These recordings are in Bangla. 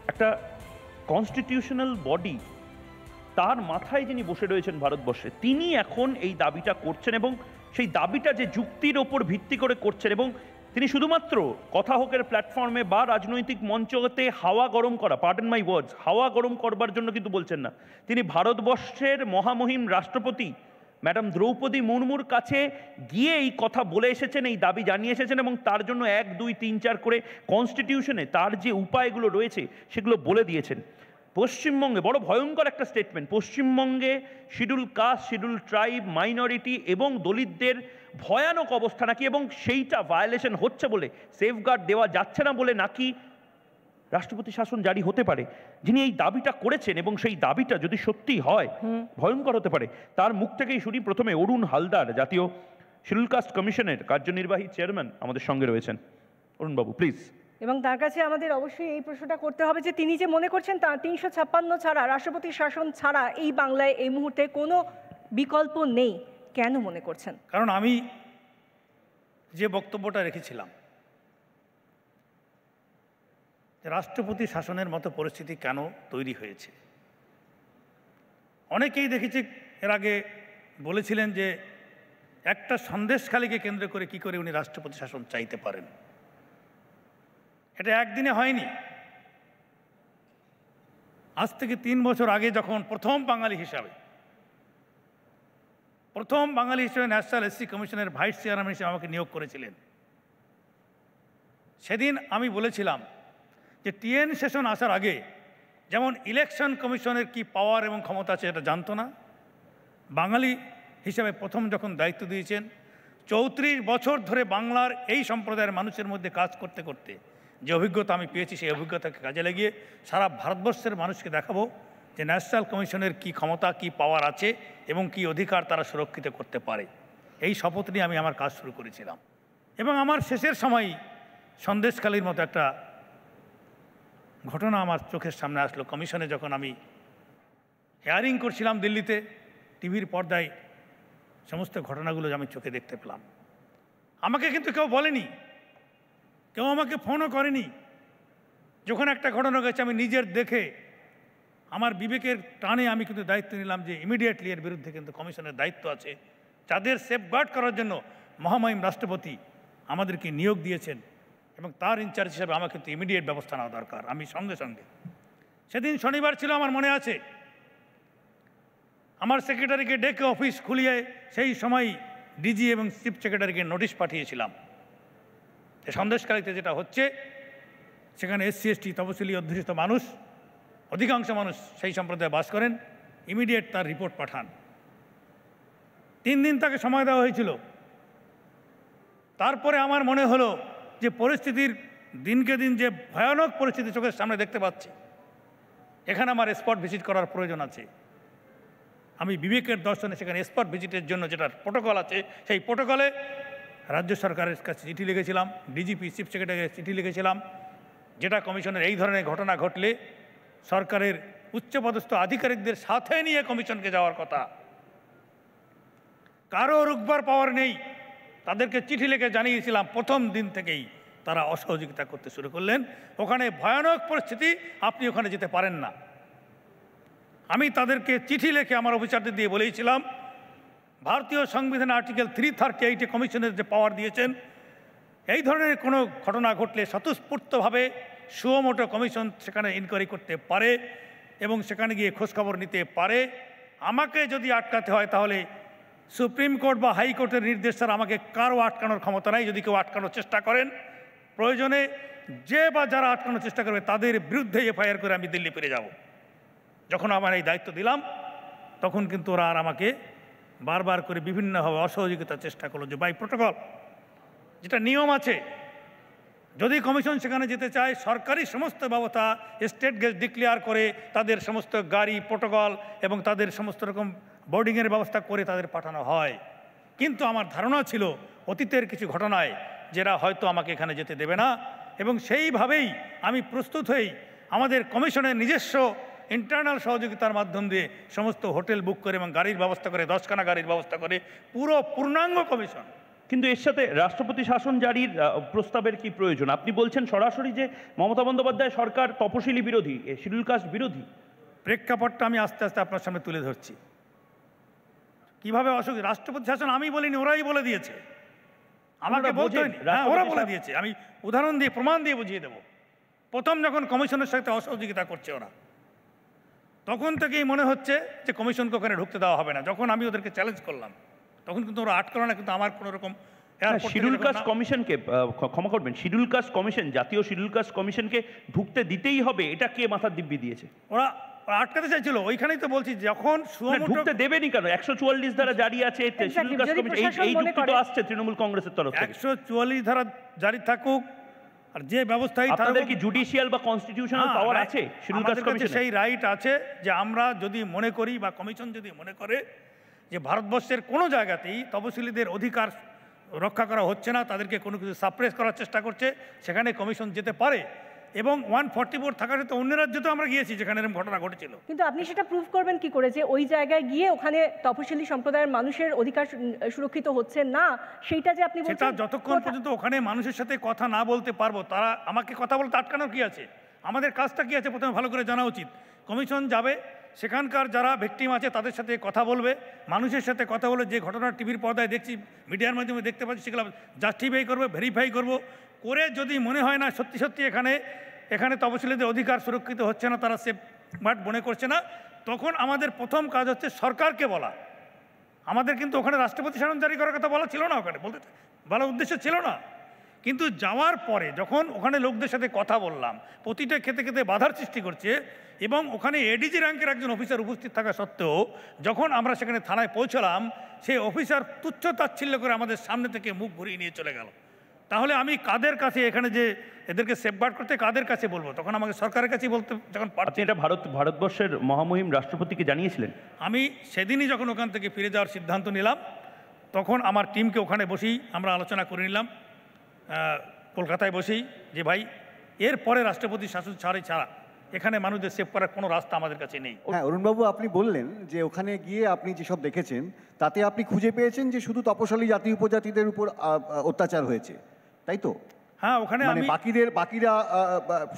একটা কনস্টিটিউশনাল বডি, তার মাথায় যিনি বসে রয়েছেন ভারতবর্ষে, তিনি এখন এই দাবিটা করছেন এবং সেই দাবিটা যে যুক্তির ওপর ভিত্তি করে করছেন, এবং তিনি শুধুমাত্র কথা হোকের প্ল্যাটফর্মে বা রাজনৈতিক মঞ্চতে হাওয়া গরম করা, পার্ডন মাই ওয়ার্ডস, হাওয়া গরম করবার জন্য কিন্তু বলছেন না। তিনি ভারতবর্ষের মহামহিম রাষ্ট্রপতি ম্যাডাম দ্রৌপদী মুর্মুর কাছে গিয়ে এই কথা বলে এসেছেন, এই দাবি জানিয়ে এসেছেন, এবং তার জন্য 1, 2, 3, 4 করে কনস্টিটিউশনে তার যে উপায়গুলো রয়েছে সেগুলো বলে দিয়েছেন। পশ্চিমবঙ্গে বড় ভয়ঙ্কর একটা স্টেটমেন্ট, পশ্চিমবঙ্গে schedule caste, schedule tribe, minority এবং দলিতদের ভয়ানক অবস্থা নাকি, এবং সেইটা ভায়োলেশন হচ্ছে বলে, সেফগার্ড দেওয়া যাচ্ছে না বলে নাকি রাষ্ট্রপতি শাসন জারি হতে পারে। যিনি এই দাবিটা করেছেন এবং সেই দাবিটা যদি সত্যি হয় ভয়ঙ্কর হতে পারে। তার মুখ থেকেই শুনি প্রথমে। অরুণ হালদার, জাতীয় শিডিউল কাস্ট কমিশনের কার্যনির্বাহী চেয়ারম্যান আমাদের সঙ্গে রয়েছেন। অরুণ বাবু প্লিজ। এবং তার কাছে আমাদের অবশ্যই এই প্রশ্নটা করতে হবে যে তিনি যে মনে করছেন তার 356 ছাড়া, রাষ্ট্রপতি শাসন ছাড়া এই বাংলায় এই মুহূর্তে কোনো বিকল্প নেই, কেন মনে করছেন? কারণ আমি যে বক্তব্যটা রেখেছিলাম, রাষ্ট্রপতি শাসনের মতো পরিস্থিতি কেন তৈরি হয়েছে, অনেকেই দেখেছি এর আগে বলেছিলেন যে একটা সন্দেশখালীকে কেন্দ্র করে কি করে উনি রাষ্ট্রপতি শাসন চাইতে পারেন। এটা একদিনে হয়নি। আজ থেকে 3 বছর আগে যখন প্রথম বাঙালি হিসাবে ন্যাশনাল এসসি কমিশনের ভাইস চেয়ারম্যান হিসেবে আমাকে নিয়োগ করেছিলেন, সেদিন আমি বলেছিলাম যে টিএন সেশন আসার আগে যেমন ইলেকশন কমিশনের কি পাওয়ার এবং ক্ষমতা আছে এটা জানতো না। বাঙালি হিসেবে প্রথম যখন দায়িত্ব দিয়েছেন, 34 বছর ধরে বাংলার এই সম্প্রদায়ের মানুষের মধ্যে কাজ করতে করতে যে অভিজ্ঞতা আমি পেয়েছি, সেই অভিজ্ঞতাকে কাজে লাগিয়ে সারা ভারতবর্ষের মানুষকে দেখাবো যে ন্যাশনাল কমিশনের কি ক্ষমতা, কি পাওয়ার আছে এবং কি অধিকার তারা সুরক্ষিত করতে পারে। এই শপথ নিয়ে আমি আমার কাজ শুরু করেছিলাম। এবং আমার শেষের সময় সন্দেশখালীর মতো একটা ঘটনা আমার চোখের সামনে আসলো। কমিশনে যখন আমি হেয়ারিং করছিলাম দিল্লিতে, টিভির পর্দায় সমস্ত ঘটনাগুলো আমি চোখে দেখতে পেলাম। আমাকে কিন্তু কেউ বলেনি, কেউ আমাকে ফোনও করেনি। যখন একটা ঘটনা গেছে আমি নিজের দেখে আমার বিবেকের টানে আমি কিন্তু দায়িত্ব নিলাম যে ইমিডিয়েটলি এর বিরুদ্ধে কিন্তু কমিশনের দায়িত্ব আছে। যাদের সেফগার্ড করার জন্য মহামহিম রাষ্ট্রপতি আমাদেরকে নিয়োগ দিয়েছেন এবং তার ইনচার্জ হিসেবে আমাকে কিন্তু ইমিডিয়েট ব্যবস্থা নেওয়া দরকার। আমি সঙ্গে সঙ্গে, সেদিন শনিবার ছিল আমার মনে আছে, আমার সেক্রেটারিকে ডেকে অফিস খুলিয়ে সেই সময় ডিজি এবং চিফ সেক্রেটারিকে নোটিশ পাঠিয়েছিলাম। সন্দেশখালীতে যেটা হচ্ছে, সেখানে এসসি এসটি তপশিলি অধ্যুষিত মানুষ, অধিকাংশ মানুষ সেই সম্প্রদায়ে বাস করেন, ইমিডিয়েট তার রিপোর্ট পাঠান। 3 দিন তাকে সময় দেওয়া হয়েছিল। তারপরে আমার মনে হলো যে পরিস্থিতির দিনকে দিন যে ভয়ানক পরিস্থিতি চোখের সামনে দেখতে পাচ্ছি, এখানে আমার স্পট ভিজিট করার প্রয়োজন আছে। আমি বিবেকের দর্শনে সেখানে স্পট ভিজিটের জন্য যেটা প্রোটোকল আছে, সেই প্রোটোকলে রাজ্য সরকারের কাছে চিঠি লিখেছিলাম, ডিজিপি চিফ সেক্রেটারিকে চিঠি লিখেছিলাম, যেটা কমিশনের এই ধরনের ঘটনা ঘটলে সরকারের উচ্চপদস্থ আধিকারিকদের সাথে নিয়ে কমিশনকে যাওয়ার কথা। কারো রুখবার পাওয়ার নেই, তাদেরকে চিঠি লিখে জানিয়েছিলাম। প্রথম দিন থেকেই তারা অসহযোগিতা করতে শুরু করলেন। ওখানে ভয়ানক পরিস্থিতি, আপনি ওখানে যেতে পারেন না। আমি তাদেরকে চিঠি লিখে আমার অফিসারদের দিয়ে বলেছিলাম, ভারতীয় সংবিধান আর্টিকেল 338-এ কমিশনের যে পাওয়ার দিয়েছেন, এই ধরনের কোনো ঘটনা ঘটলে স্বতঃস্ফূর্তভাবে সুমোটো কমিশন সেখানে ইনকোয়ারি করতে পারে এবং সেখানে গিয়ে খোঁজখবর নিতে পারে। আমাকে যদি আটকাতে হয় তাহলে সুপ্রিম কোর্ট বা হাইকোর্টের নির্দেশ ছাড়া আমাকে কারো আটকানোর ক্ষমতা নাই। যদি কেউ আটকানোর চেষ্টা করেন, প্রয়োজনে যে বা যারা আটকানোর চেষ্টা করবে তাদের বিরুদ্ধে এফআইআর করে আমি দিল্লি ফিরে যাব। যখন আমার এই দায়িত্ব দিলাম, তখন কিন্তু ওরা আর আমাকে বারবার করে বিভিন্নভাবে অসহযোগিতার চেষ্টা করলো। যে বাই প্রোটোকল যেটা নিয়ম আছে, যদি কমিশন সেখানে যেতে চায়, সরকারি সমস্ত ব্যবস্থা স্টেট গেস্ট ডিক্লেয়ার করে তাদের সমস্ত গাড়ি, প্রোটোকল এবং তাদের সমস্ত রকম বোর্ডিংয়ের ব্যবস্থা করে তাদের পাঠানো হয়। কিন্তু আমার ধারণা ছিল অতীতের কিছু ঘটনায় যারা হয়তো আমাকে এখানে যেতে দেবে না, এবং সেইভাবেই আমি প্রস্তুত হই আমাদের কমিশনের নিজস্ব ইন্টারনাল সহযোগিতার মাধ্যম দিয়ে সমস্ত হোটেল বুক করে এবং গাড়ির ব্যবস্থা করে, 10খানা গাড়ির ব্যবস্থা করে পুরো পূর্ণাঙ্গ কমিশন কিন্তু এর সাথে রাষ্ট্রপতি শাসন জারির প্রস্তাবের কি প্রয়োজন? আপনি বলছেন সরাসরি যে মমতা বন্দ্যোপাধ্যায় সরকার তপশিলি বিরোধী, শিডিউল কাস্ট বিরোধী। প্রেক্ষাপটটা আমি আস্তে আস্তে আপনার সামনে তুলে ধরছি। কিভাবে অসুবিধা? রাষ্ট্রপতি শাসন আমি বলিনি, ওরাই বলে দিয়েছে। আমাকে বলতে হয়নি, ওরা বলে দিয়েছে। আমি উদাহরণ দিয়ে প্রমাণ দিয়ে বুঝিয়ে দেব। প্রথম যখন কমিশনের সাথে অসহযোগিতা করছে ওরা, তখন থেকেই মনে হচ্ছে যে কমিশনকে ওখানে ঢুকতে দেওয়া হবে না। যখন আমি ওদেরকে চ্যালেঞ্জ করলাম তখন কিন্তু ওরা আটকালো না, কিন্তু আমার কোনো রকম শিডিউল কাস্ট কমিশনকে, ক্ষমা করবেন, শিডিউল কাস্ট কমিশন, জাতীয় শিডিউল কাস্ট কমিশনকে ঢুকতে দিতেই হবে, এটা কে মাথার দিব্যি দিয়েছে? ওরা আটকাতে চাইছিল। ওইখানেই তো বলছি, যখন ঢুকতে দেবেনি কেন? 144 ধারা জারি আছে, শিডিউল কাস্ট কমিশন, এই যুক্তি তো আসছে তৃণমূল কংগ্রেসের তরফ থেকে। 144 ধারা জারি থাকুক আর যে ব্যবস্থাই আপনাদের কি জুডিশিয়াল বা কনস্টিটিউশনাল পাওয়ার আছে? শিডিউল কাস্ট কমিশন সেই রাইট আছে যে আমরা যদি মনে করি বা কমিশন যদি মনে করে যে ভারতবর্ষের কোনো জায়গাতেই তপশিলীদের অধিকার রক্ষা করা হচ্ছে না, তাদেরকে কোনো কিছু সাপ্রেস করার চেষ্টা করছে, সেখানে কমিশন যেতে পারে। এবং 144 থাকার সাথে অন্য রাজ্যেও আমরা গিয়েছি যেখানে এরকম ঘটনা ঘটেছিল। কিন্তু আপনি সেটা প্রুফ করবেন কি করে যে ওই জায়গায় গিয়ে ওখানে তপশিলি সম্প্রদায়ের মানুষের অধিকার সুরক্ষিত হচ্ছে না? সেইটা যে আপনি বলছেন, সেটা যতক্ষণ পর্যন্ত ওখানে মানুষের সাথে কথা না বলতে পারবো, তারা আমাকে কথা বলতে আটকানোর কি আছে? আমাদের কাজটা কি আছে প্রথমে ভালো করে জানা উচিত। কমিশন যাবে, সেখানকার যারা ভিকটিম আছে তাদের সাথে কথা বলবে, মানুষের সাথে কথা বলে যে ঘটনা টিভির পর্দায় দেখছি, মিডিয়ার মাধ্যমে দেখতে পাচ্ছি, সেগুলো জাস্টিফাই করবে, ভেরিফাই করব করে যদি মনে হয় না সত্যি সত্যি এখানে তপশিলীদের অধিকার সুরক্ষিত হচ্ছে না, তারা সেফ মাঠ মনে করছে না, তখন আমাদের প্রথম কাজ হচ্ছে সরকারকে বলা। আমাদের কিন্তু ওখানে রাষ্ট্রপতি শাসন জারি করার কথা বলা ছিল না, ওখানে বলার উদ্দেশ্য ছিল না। কিন্তু যাওয়ার পরে যখন ওখানে লোকদের সাথে কথা বললাম, প্রতিটা খেতে খেতে বাধার সৃষ্টি করছে, এবং ওখানে এডিজি র্যাঙ্কের একজন অফিসার উপস্থিত থাকা সত্ত্বেও যখন আমরা সেখানে থানায় পৌঁছলাম, সেই অফিসার তুচ্ছ তাচ্ছিল্য করে আমাদের সামনে থেকে মুখ ঘুরিয়ে নিয়ে চলে গেল। তাহলে আমি কাদের কাছে এখানে যে এদেরকে সেফগার্ড করতে কাদের কাছে বলবো? তখন আমাকে সরকারের কাছেই বলতে যখন আপনি এটা ভারতবর্ষের মহামহিম রাষ্ট্রপতিকে জানিয়েছিলেন? আমি সেদিনই যখন ওখান থেকে ফিরে যাওয়ার সিদ্ধান্ত নিলাম, তখন আমার টিমকে ওখানে বসেই আমরা আলোচনা করে নিলাম, কলকাতায় বসেই, যে ভাই এরপরে রাষ্ট্রপতি শাসন ছাড়া এখানে মানুষদের সেভ করার কোনো রাস্তা আমাদের কাছে নেই। হ্যাঁ, অরুণবাবু, আপনি বললেন যে ওখানে গিয়ে আপনি যেসব দেখেছেন তাতে আপনি খুঁজে পেয়েছেন যে শুধু তপশালী জাতি উপজাতিদের উপর অত্যাচার হয়েছে, তাই তো? হ্যাঁ, ওখানে মানে বাকিরা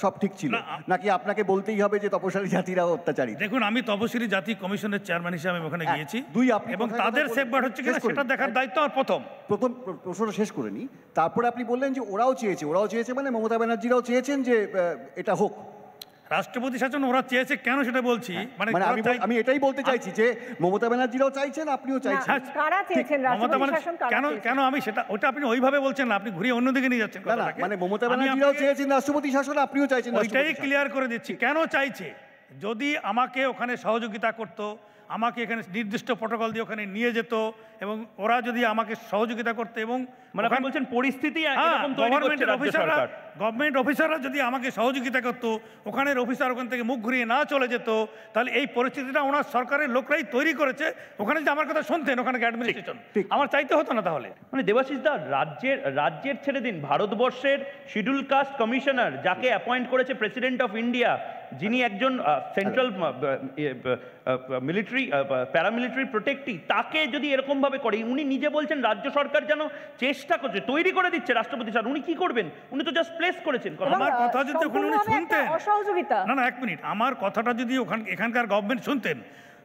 সব ঠিক ছিল, নাকি আপনাকে বলতেই হবে যে তপশালী জাতিরা অত্যাচারী? দেখুন, আমি তপশিলি জাতি কমিশনের চেয়ারম্যান হিসেবে ওখানে গিয়েছি, এবং আপনি তাদের সেফগার্ড হচ্ছে কিনা সেটা দেখার দায়িত্ব আমার প্রথম প্রশ্নটা শেষ করে নিই। তারপরে আপনি বললেন যে ওরাও চেয়েছে মানে মমতা ব্যানার্জিরাও চেয়েছেন যে এটা হোক। রাষ্ট্রপতি শাসন ওরা চেয়েছে কেন সেটা বলছি, মানে আমি এটাই বলতে চাইছি যে মমতা ব্যানার্জিরাও চাইছেন, আপনিও চাইছেন। কারা চেয়েছেন রাষ্ট্রপতি শাসন? কেন আমি সেটা ওটা আপনি ওইভাবে বলছেন না, আপনি ঘুরিয়ে অন্যদিকে নিয়ে যাচ্ছেন কথাটাকে। মানে মমতা ব্যানার্জিরাও চেয়েছেন রাষ্ট্রপতি শাসন, আপনিও চাইছেন। ওইটাই ক্লিয়ার করে দিচ্ছি কেন চাইছে। যদি আমাকে ওখানে সহযোগিতা করতো, আমাকে এখানে নির্দিষ্ট প্রটোকল দিয়ে ওখানে নিয়ে যেত, এবং ওরা যদি আমাকে সহযোগিতা করতো, এবং মানে আপনি বলছেন পরিস্থিতি এরকম তৈরি করছে রাজ্য সরকার, গভর্নমেন্ট অফিসাররা যদি আমাকে সহযোগিতা করতো, ওখানের অফিসার ওখান থেকে মুখ ঘুরিয়ে না চলে যেত, তাহলে এই পরিস্থিতিটা ওনার সরকারের লোকরাই তৈরি করেছে। ওখানে যদি আমার কথা শুনতেন, ওখানে অ্যাডমিনিস্ট্রেশন, আমার চাইতে হতো না তাহলে। মানে দেবাশিস দা, রাজ্যের ছেড়ে দিন, ভারতবর্ষের শিডিউল কাস্ট কমিশনার যাকে অ্যাপয়েন্ট করেছে প্রেসিডেন্ট অফ ইন্ডিয়া, যিনি একজন সেন্ট্রাল মিলিটারি প্যারামিলিটারি প্রোটেক্টি, তাকে যদি এরকম ভাবে করে, উনি নিজে বলছেন রাজ্য সরকার যেন চেষ্টা করছে, তৈরি করে দিচ্ছে রাষ্ট্রপতি স্যার, উনি কি করবেন? উনি তো জাস্ট প্লেস করেছেন। আমার কথা যদি ওখানে উনি শুনতেন, অসহযোগিতা না এক মিনিট, আমার কথাটা যদি এখানকার গভর্নমেন্ট শুনতেন,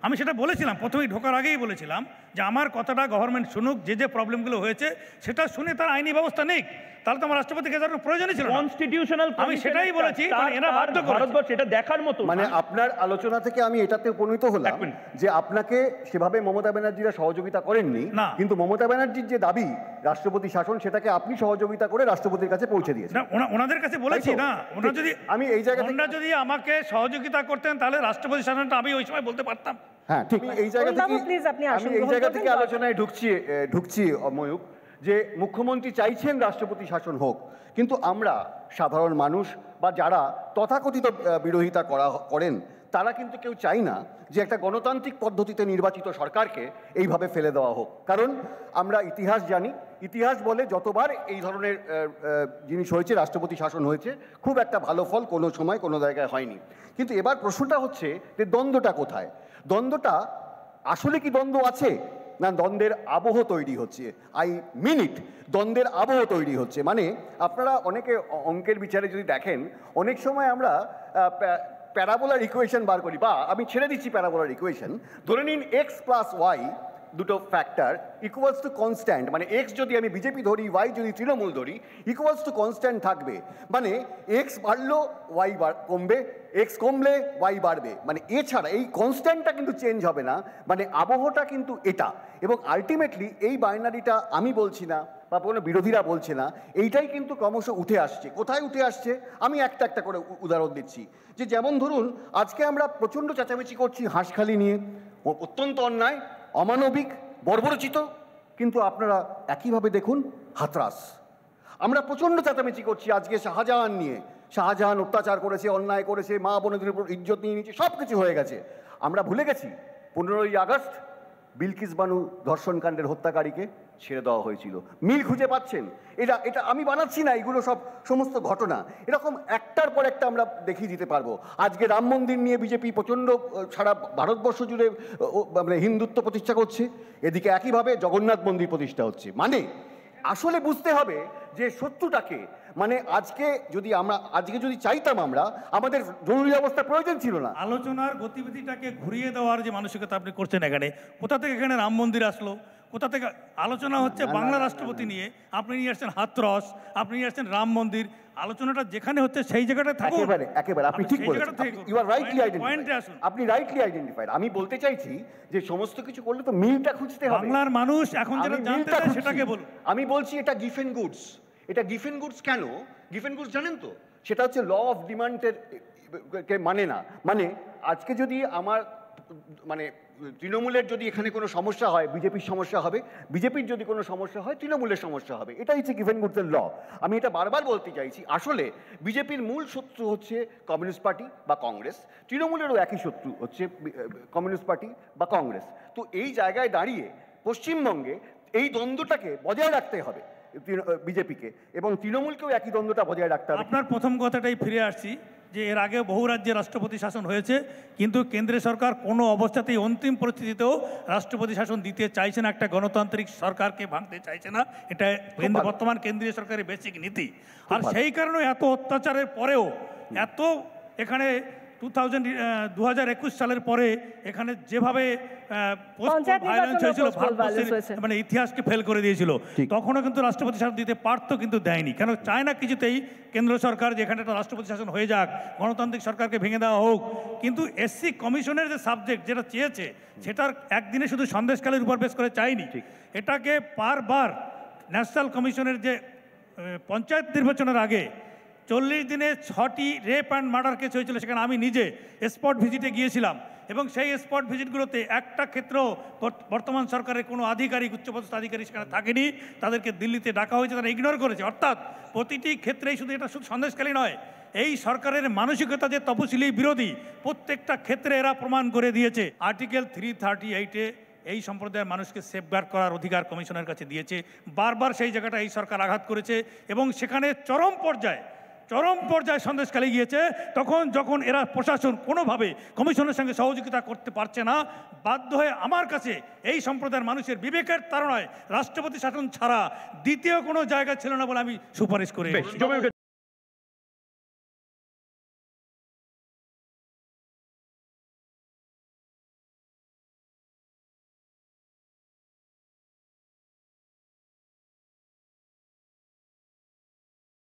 আমি সেটা বলেছিলাম প্রথমেই ঢোকার আগেই বলেছিলাম যে আমার কথাটা গভর্নমেন্ট শুনুক, যে প্রবলেমগুলো হয়েছে সেটা শুনে তার আইনি ব্যবস্থা নেই, তাহলে তো আমার রাষ্ট্রপতিকে যাওয়ার প্রয়োজনই ছিল। কনস্টিটিউশনাল, আমি সেটাই বলেছি, ভারতবর্ষ এটা দেখার মতো। মানে আপনার আলোচনা থেকে আমি এটাতে উপনীত হলাম যে আপনাকে সেভাবে মমতা ব্যানার্জিরা সহযোগিতা করেননি, কিন্তু মমতা ব্যানার্জির যে দাবি রাষ্ট্রপতি শাসন, সেটাকে আপনি সহযোগিতা করে রাষ্ট্রপতির কাছে পৌঁছে দিয়েছেন। ওনাদের কাছে বলেছি না, ওনারা যদি আমাকে সহযোগিতা করতেন তাহলে রাষ্ট্রপতি শাসনটা আমি ওই সময় বলতে পারতাম। হ্যাঁ, ঠিক। এই জায়গা থেকে আলোচনায় ঢুকছি ময়ূক, যে মুখ্যমন্ত্রী চাইছেন রাষ্ট্রপতি শাসন হোক, কিন্তু আমরা সাধারণ মানুষ বা যারা তথাকথিত বিরোধিতা করেন, তারা কিন্তু কেউ চাই না যে একটা গণতান্ত্রিক পদ্ধতিতে নির্বাচিত সরকারকে এইভাবে ফেলে দেওয়া হোক। কারণ আমরা ইতিহাস জানি, ইতিহাস বলে যতবার এই ধরনের জিনিস হয়েছে, রাষ্ট্রপতি শাসন হয়েছে, খুব একটা ভালো ফল কোনো সময় কোনো জায়গায় হয়নি। কিন্তু এবার প্রশ্নটা হচ্ছে যে দ্বন্দ্বটা কোথায়? দ্বন্দ্বটা আসলে কি দ্বন্দ্ব আছে, না দ্বন্দ্বের আবহ তৈরি হচ্ছে। আই মিন ইট, দ্বন্দ্বের আবহ তৈরি হচ্ছে। মানে আপনারা অনেকে অঙ্কের বিচারে যদি দেখেন, অনেক সময় আমরা প্যারাবোলার ইকুয়েশন বার করি, বা আমি ছেড়ে দিচ্ছি প্যারাবোলার ইকুয়েশন, ধরে নিন এক্স প্লাস ওয়াই দুটো ফ্যাক্টর ইকুয়ালস টু কনস্ট্যান্ট, মানে এক্স যদি আমি বিজেপি ধরি, ওয়াই যদি তৃণমূল ধরি, ইকুয়ালস টু কনস্ট্যান্ট থাকবে। মানে এক্স বাড়লো ওয়াই কমবে, এক্স কমলে ওয়াই বাড়বে, মানে এছাড়া এই কনস্ট্যান্টটা কিন্তু চেঞ্জ হবে না, মানে আবহটা কিন্তু এটা। এবং আলটিমেটলি এই বাইনারিটা আমি বলছি না বা কোনো বিরোধীরা বলছে না, এইটাই কিন্তু ক্রমশ উঠে আসছে। কোথায় উঠে আসছে আমি একটা একটা করে উদাহরণ দিচ্ছি। যে যেমন ধরুন আজকে আমরা প্রচণ্ড চেঁচামেচি করছি হাঁসখালি নিয়ে, অত্যন্ত অন্যায়, অমানবিক, বর্বরচিত, কিন্তু আপনারা একইভাবে দেখুন হাতরাস। আমরা প্রচণ্ড চেঁচামেচি করছি আজকে শাহজাহান নিয়ে, শাহজাহান অত্যাচার করেছে, অন্যায় করেছে, মা বোনদের উপর ইজ্জত নিয়ে নিয়েছে, সব কিছু হয়ে গেছে। আমরা ভুলে গেছি 15ই আগস্ট বিলকিস বানু ধর্ষণকাণ্ডের হত্যাকারীকে ছেড়ে দেওয়া হয়েছিল। মিল খুঁজে পাচ্ছেন? এটা আমি বানাচ্ছি না, এগুলো সব সমস্ত ঘটনা। এরকম একটার পর একটা আমরা দেখিয়ে দিতে পারবো। আজকে রাম মন্দির নিয়ে বিজেপি প্রচণ্ড সারা ভারতবর্ষ জুড়ে মানে হিন্দুত্ব প্রতিষ্ঠা করছে, এদিকে একইভাবে জগন্নাথ মন্দির প্রতিষ্ঠা হচ্ছে। মানে আসলে বুঝতে হবে যে শত্রুটাকে, মানে আজকে যদি চাইতাম আমরা, আমাদের জরুরি অবস্থার প্রয়োজন ছিল না। আলোচনার গতিবিধিটাকে ঘুরিয়ে দেওয়ার যে মানসিকতা আপনি করছেন এখানে, কোথা থেকে এখানে রাম মন্দির আসলো? কোথা থেকে আলোচনা হচ্ছে বাংলা রাষ্ট্রপতি নিয়ে, আপনি নিয়ে আসছেন হাতরস, আপনি নিয়ে আসছেন রাম মন্দির। আলোচনাটা যেখানে হচ্ছে সেই জায়গাটা থাকুন। একেবারে আপনি ঠিক বলেছেন, ইউ আর রাইটলি আইডেন্টিফাইড, আপনি রাইটলি আইডেন্টিফাইড। আমি বলতে চাইছি যে সমস্ত কিছু করলে তো মিলটা খুঁজতে হবে। বাংলার মানুষ এখন যেটা জানতে চায় সেটাকে বলুন। আমি বলছি এটা গিফেন গুডস। এটা গিফেন গুডস কেন? গিফেন গুডস জানেন তো, সেটা হচ্ছে ল অফ ডিমান্ডের মানে না। মানে আজকে যদি আমার মানে তৃণমূলের যদি এখানে কোনো সমস্যা হয়, বিজেপির সমস্যা হবে, বিজেপির যদি কোনো সমস্যা হয়, তৃণমূলের সমস্যা হবে। এটাই হচ্ছে গিভেন গুডসের ল। আমি এটা বারবার বলতে চাইছি, আসলে বিজেপির মূল শত্রু হচ্ছে কমিউনিস্ট পার্টি বা কংগ্রেস, তৃণমূলেরও একই শত্রু হচ্ছে কমিউনিস্ট পার্টি বা কংগ্রেস। তো এই জায়গায় দাঁড়িয়ে পশ্চিমবঙ্গে এই দ্বন্দ্বটাকে বজায় রাখতে হবে বিজেপিকে, এবং তৃণমূলকেও একই দ্বন্দ্বটা বজায় রাখতে হবে। আপনার প্রথম কথাটাই ফিরে আসছি যে এর আগে বহু রাজ্যে রাষ্ট্রপতি শাসন হয়েছে, কিন্তু কেন্দ্রীয় সরকার কোনো অবস্থাতেই অন্তিম পরিস্থিতিতেও রাষ্ট্রপতি শাসন দিতে চাইছে না, একটা গণতান্ত্রিক সরকারকে ভাঙতে চাইছে না। এটা বর্তমান কেন্দ্রীয় সরকারের বেসিক নীতি। আর সেই কারণে এত অত্যাচারের পরেও, এত এখানে 2021 সালের পরে এখানে যেভাবে ভায়োলেন্স হয়েছিল, মানে ইতিহাসকে ফেল করে দিয়েছিল, তখনও কিন্তু রাষ্ট্রপতি শাসন দিতে পারতো, কিন্তু দেয়নি। কেন চায় না কিছুতেই কেন্দ্র সরকার যে এখানে একটা রাষ্ট্রপতি শাসন হয়ে যাক, গণতান্ত্রিক সরকারকে ভেঙে দেওয়া হোক। কিন্তু এসসি কমিশনের যে সাবজেক্ট যেটা চেয়েছে, সেটার একদিনে শুধু সন্দেশকালের উপর বেশ করে চাইনি, এটাকে বারবার ন্যাশনাল কমিশনের যে পঞ্চায়েত নির্বাচনের আগে 40 দিনে 6টি রেপ অ্যান্ড মার্ডার কেস হয়েছিল, সেখানে আমি নিজে স্পট ভিজিটে গিয়েছিলাম, এবং সেই স্পট ভিজিটগুলোতে একটা ক্ষেত্রেও বর্তমান সরকারের কোনো আধিকারিক, উচ্চপদস্থ আধিকারিক সেখানে থাকেনি। তাদেরকে দিল্লিতে ডাকা হয়েছে, তারা ইগনোর করেছে। অর্থাৎ প্রতিটি ক্ষেত্রেই শুধু এটা শুধু সন্দেশকালী নয়, এই সরকারের মানসিকতা যে তপশিলি বিরোধী, প্রত্যেকটা ক্ষেত্রে এরা প্রমাণ করে দিয়েছে। আর্টিকেল 338-এ এই সম্প্রদায়ের মানুষকে সেফগার্ড করার অধিকার কমিশনের কাছে দিয়েছে। বারবার সেই জায়গাটা এই সরকার আঘাত করেছে, এবং সেখানে চরম পর্যায়ে সন্দেশখালী গিয়েছে যখন এরা প্রশাসন কোনোভাবে কমিশনের সঙ্গে সহযোগিতা করতে পারছে না, বাধ্য হয়ে আমার কাছে এই সম্প্রদায়ের মানুষের বিবেকের তাড়নায় রাষ্ট্রপতি শাসন ছাড়া দ্বিতীয় কোনো জায়গা ছিল না বলে আমি সুপারিশ করি।